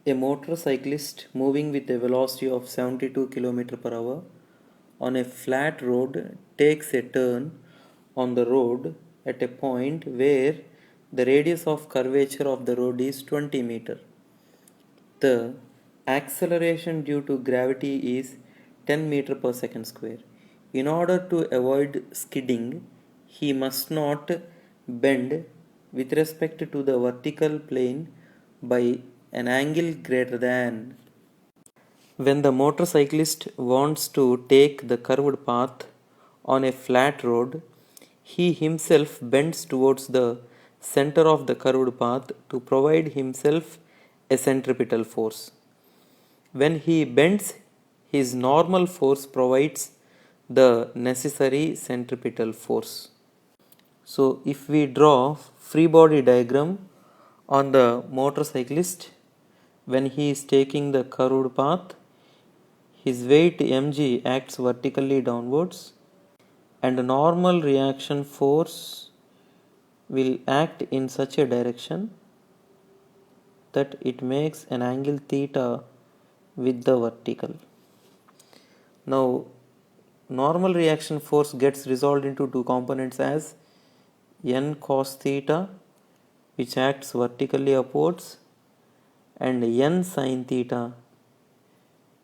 A motorcyclist moving with a velocity of 72 km per hour on a flat road takes a turn on the road at a point where the radius of curvature of the road is 20 meter. The acceleration due to gravity is 10 meter per second square. In order to avoid skidding, he must not bend with respect to the vertical plane by an angle greater than. When the motorcyclist wants to take the curved path on a flat road, he himself bends towards the center of the curved path to provide himself a centripetal force. When he bends, his normal force provides the necessary centripetal force. So, if we draw free body diagram on the motorcyclist when he is taking the curved path, his weight mg acts vertically downwards and a normal reaction force will act in such a direction that it makes an angle theta with the vertical. Now, normal reaction force gets resolved into two components as n cos theta, which acts vertically upwards, and n sin theta,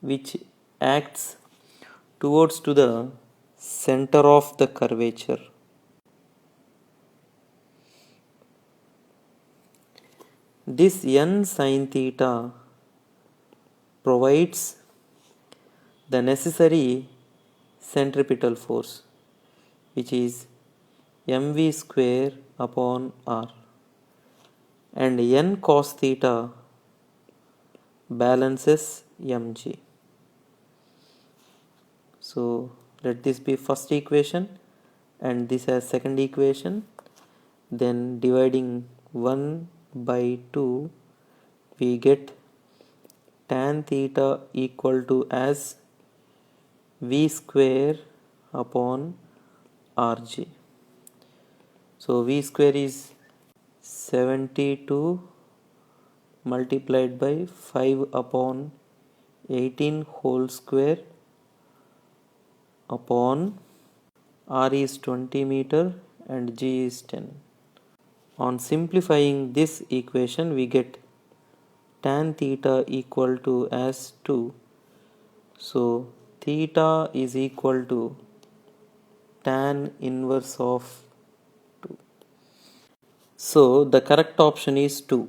which acts towards to the center of the curvature. This n sin theta provides the necessary centripetal force, which is mv square upon r, and n cos theta balances mg. So let this be first equation and this as second equation. Then dividing 1 by 2, we get tan theta equal to as v square upon rg. So v square is 72 multiplied by 5 upon 18 whole square upon r is 20 meter and g is 10. On simplifying this equation, we get tan theta equal to as 2. So theta is equal to tan inverse of 2. So the correct option is 2.